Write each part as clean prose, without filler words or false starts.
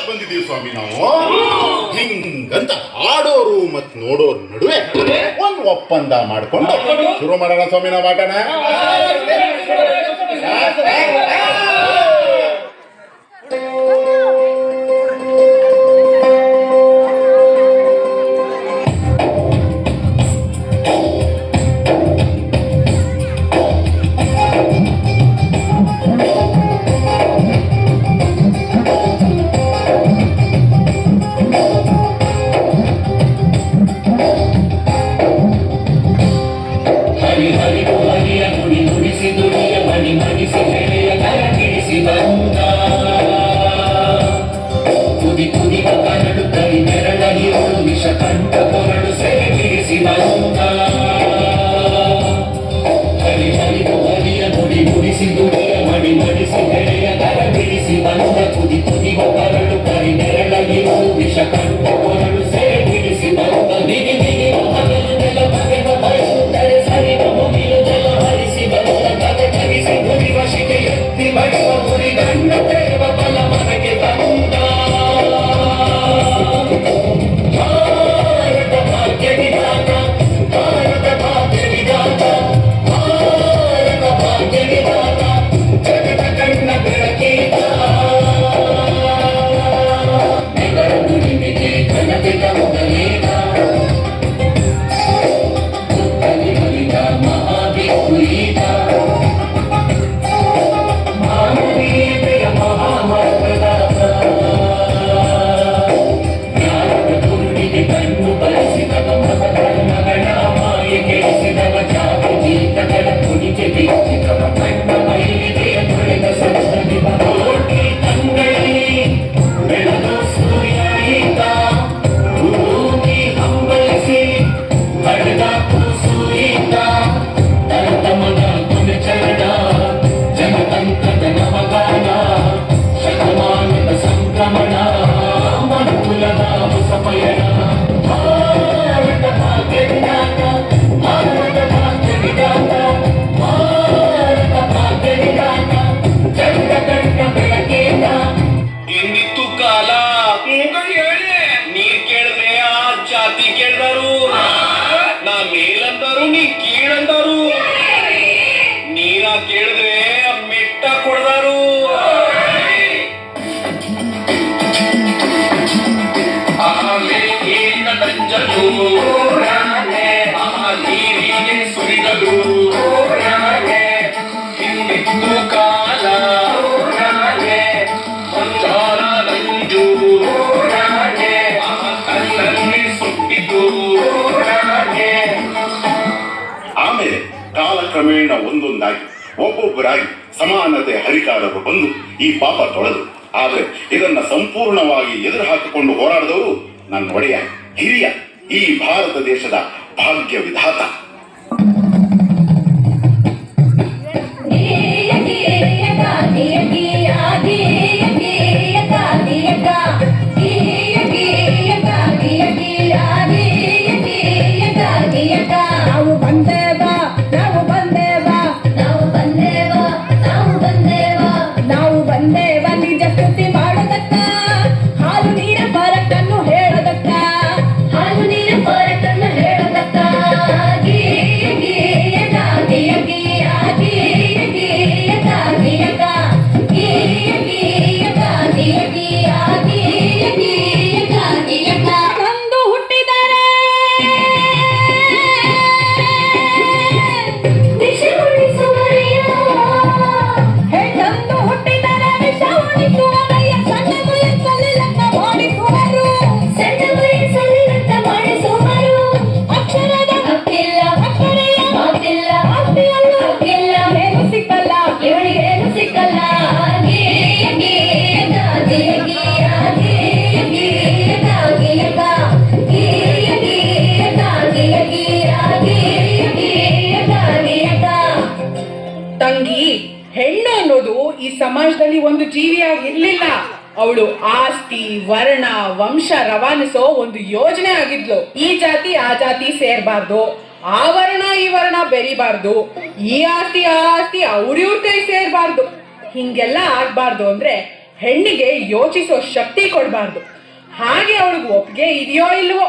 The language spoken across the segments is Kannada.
ಬಂದಿದ್ದೀವಿ ಸ್ವಾಮಿ ನಾವು. ಹಿಂಗಂತ ಆಡೋರು ಮತ್ ನೋಡೋರು ನಡುವೆ ಒಂದು ಒಪ್ಪಂದ ಮಾಡ್ಕೊಂಡು ಶುರು ಮಾಡೋಣ ಸ್ವಾಮಿ ನಾವು ಆಟನ. ಆಮೇಲೆ ಕಾಲಕ್ರಮೇಣ ಒಂದೊಂದಾಗಿ ಒಬ್ಬೊಬ್ಬರಾಗಿ ಸಮಾನತೆ ಹರಿಕಾರರು ಬಂದು ಈ ಪಾಪ ತೊಳೆದು, ಆದರೆ ಇದನ್ನ ಸಂಪೂರ್ಣವಾಗಿ ಎದುರು ಹಾಕಿಕೊಂಡು ಹೋರಾಡಿದವರು ನನ್ನ ಒಡೆಯ ಹಿರಿಯ ಈ ಭಾರತ ದೇಶದ ಭಾಗ್ಯ ವಿಧಾತ. Yeah. ಸಮಾಜದಲ್ಲಿ ಒಂದು ಜೀವಿಯಾಗಿರ್ಲಿಲ್ಲ. ಅವಳು ಆಸ್ತಿ, ವರ್ಣ, ವಂಶ ರವಾನಿಸೋ ಒಂದು ಯೋಜನೆ ಆಗಿದ್ಲು. ಈ ಜಾತಿ ಆ ಜಾತಿ ಸೇರ್ಬಾರ್ದು, ಆ ವರ್ಣ ಈ ವರ್ಣ ಬೆರಿಬಾರ್ದು, ಈ ಆಸ್ತಿ ಆ ಆಸ್ತಿ ಅವ್ರಿವ್ರ ಕೈ ಸೇರ್ಬಾರ್ದು. ಹಿಂಗೆಲ್ಲ ಆಗ್ಬಾರ್ದು ಅಂದ್ರೆ ಹೆಣ್ಣಿಗೆ ಯೋಚಿಸೋ ಶಕ್ತಿ ಕೊಡಬಾರ್ದು. ಹಾಗೆ ಅವಳಿಗೆ ಒಪ್ಪಿಗೆ ಇದೆಯೋ ಇಲ್ವೋ,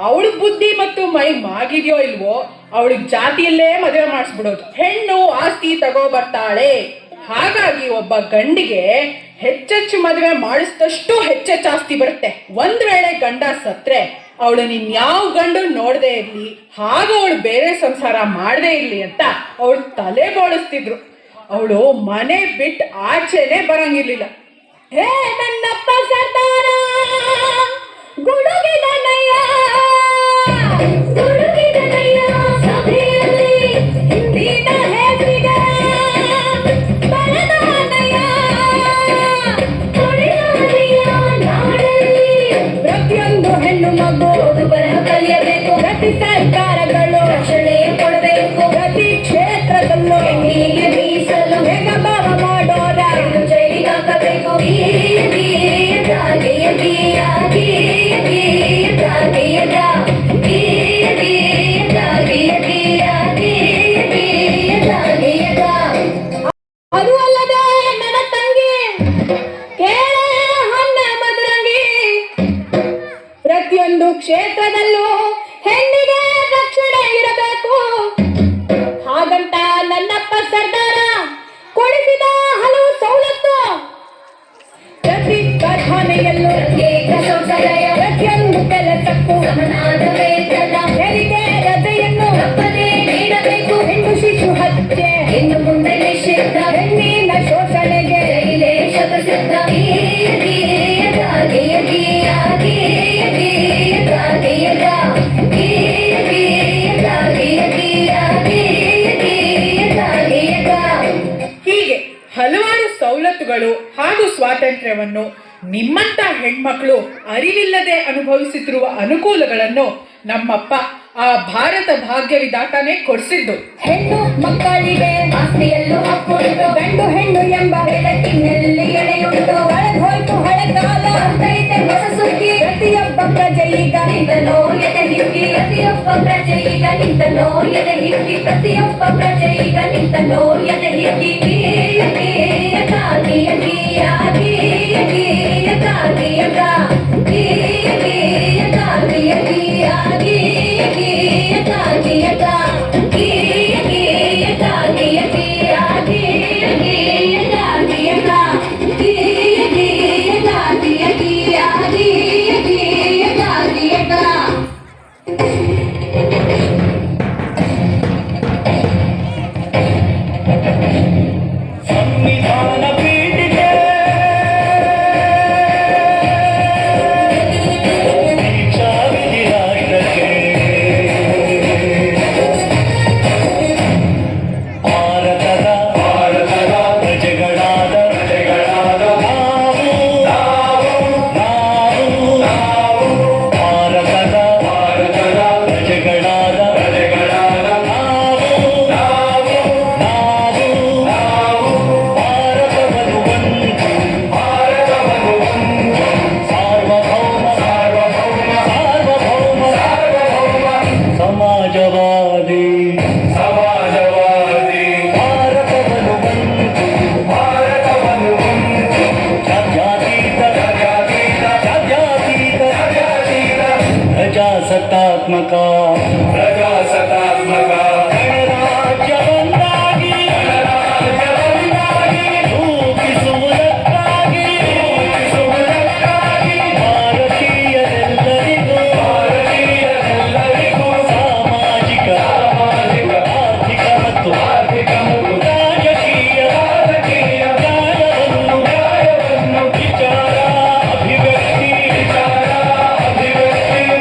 ಅವಳಿಗೆ ಬುದ್ಧಿ ಮತ್ತು ಮೈ ಮಾಗಿದೆಯೋ ಇಲ್ವೋ, ಅವಳಿಗೆ ಜಾತಿಯಲ್ಲೇ ಮದುವೆ ಮಾಡಿಸ್ಬಿಡೋದು. ಹೆಣ್ಣು ಆಸ್ತಿ ತಗೋ ಬರ್ತಾಳೆ. ಹಾಗಾಗಿ ಒಬ್ಬ ಗಂಡಿಗೆ ಹೆಚ್ಚೆಚ್ಚು ಮದುವೆ ಮಾಡಿಸಿದಷ್ಟು ಹೆಚ್ಚೆಚ್ಚು ಆಸ್ತಿ ಬರುತ್ತೆ. ಒಂದ್ ವೇಳೆ ಗಂಡ ಸತ್ರೆ ಅವಳು ಇನ್ಯಾವ ಗಂಡು ನೋಡದೆ ಇರ್ಲಿ, ಹಾಗೆ ಅವಳು ಬೇರೆ ಸಂಸಾರ ಮಾಡದೇ ಇರ್ಲಿ ಅಂತ ಅವಳು ತಲೆ ಬೋಳಿಸ್ತಿದ್ರು. ಅವಳು ಮನೆ ಬಿಟ್ಟು ಆಚೆನೆ ಬರಂಗಿರ್ಲಿಲ್ಲ. ಹೇ ನನ್ನಪ್ಪ ಸರ್ದಾರ ಗುಡುಗಿದನಯ್ಯ, ಗುಡುಗಿದನಯ್ಯ ಸಭೆಯಲ್ಲಿ ಹಿಂದಿನ ಹೆಸರಿಗೆ ಬರದಾನಯ್ಯ, ಕುಡಿದಾನಯ್ಯ ನಾಡಲ್ಲಿ ಪ್ರತಿಯೊಂದು ಹೆಣ್ಣು ಮಗು ಬರಹ ಕಲಿಯಬೇಕು. ಪ್ರತಿ ಸರ್ಕಾರಗಳು ರಕ್ಷಣೆ ಕೊಡಬೇಕು. ಪ್ರತಿ ಕ್ಷೇತ್ರದಲ್ಲೂ ಹೆಣ್ಣಿಗೆ ಮೀಸಲು ಹೇಗಭಾವ ಮಾಡೋರ ಜೈಲಿಗೆ ಹಾಕಬೇಕು. ಅದು ಅಲ್ಲದೆ ನನ್ನ ತಂಗಿ ಕೇಳೆ ಹೊನ್ನ ಮದರಂಗಿ, ಪ್ರತಿಯೊಂದು ಕ್ಷೇತ್ರದಲ್ಲೂ ಹೆಣ್ಣಿಗೆ ರಕ್ಷಣೆ ಇರಬೇಕು. ಹಾಗಂತ ನನ್ನಪ್ಪ ಸರ್ದಾರ ಕೊಡಿಸಿದ ಹಲವು ಸವಲತ್ತು. ಪ್ರತಿ ಕಾರ್ಖಾನೆಯಲ್ಲೂ ಶೌಚಾಲಯ, ಪ್ರತಿಯೊಂದು ಕೆಲಸಕ್ಕೂ ಸಮನಾದ ವೇತನ, ಹೆರಿಗೆ ರಜೆಯನ್ನು ತಪ್ಪದೇ ನೀಡಬೇಕು. ಹೆಣ್ಣು ಶಿಶು ಹತ್ಯೆ ಇನ್ನು ಮುಂದೆ ನಿಷಿದ್ಧ, ಹೆಣ್ಣಿನ ಶೋಷಣೆಗೆ ಶತಸಿದ್ಧ. ಹೀಗೆ ಹಲವಾರು ಸವಲತ್ತುಗಳು ಹಾಗೂ ಸ್ವಾತಂತ್ರ್ಯವನ್ನು ನಿಮ್ಮಂತ ಹೆಣ್ಮಕ್ಳು ಅರಿವಿಲ್ಲದೆ ಅನುಭವಿಸುತ್ತಿರುವ ಅನುಕೂಲಗಳನ್ನು ನಮ್ಮಪ್ಪ ಆ ಭಾರತ ಭಾಗ್ಯ ವಿಧಾತಾನೇ ಕೊಡಿಸಿದ್ದು. ಹೆಣ್ಣು ಮಕ್ಕಳಿಗೆ ಆಸ್ತಿಯಲ್ಲೂ ಹಕ್ಕುಂಟು, ಗಂಡು ಹೆಣ್ಣು ಎಂಬ ಬೆಳಕಿನಲ್ಲಿ ಎಳೆಯುಂಟು. ಹೋಯ್ತು ಹಳೆ ಕಾಲ ಅಂತೈತೆ ಹೊಸ ಸುದ್ದಿ, ಪ್ರತಿಯೊಬ್ಬ ಪ್ರಜೆ ಈಗ ನಿಂತಲೋ ಎದೆ ಹಿಗ್ಗಿ, ಪ್ರತಿಯೊಬ್ಬ ಪ್ರಜೆ ಈಗ ನಿಂತಲೋ ಎದೆ ಹಿಗ್ಗಿ, ಪ್ರತಿಯೊಬ್ಬ ಪ್ರಜೆ ಈಗ ನಿಂತಲೋ ಎದೆ ಹಿಗ್ಗಿ. ಪ್ರಜಾಸತ್ತಾತ್ಮಕ ಗಣರಾಜ್ಯವನ್ನಾಗಿ ರೂಪಿಸುವುದಕ್ಕಾಗಿ ಭಾರತೀಯರೆಲ್ಲರಿಗೂ ಸಾಮಾಜಿಕ ಆರ್ಥಿಕ ಮತ್ತು ರಾಜಕೀಯ ನ್ಯಾಯವನ್ನು ವಿಚಾರ ಅಭಿವ್ಯಕ್ತಿ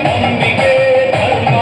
ನಂಬಿಕೆ ಧರ್ಮ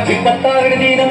26 ದಿನ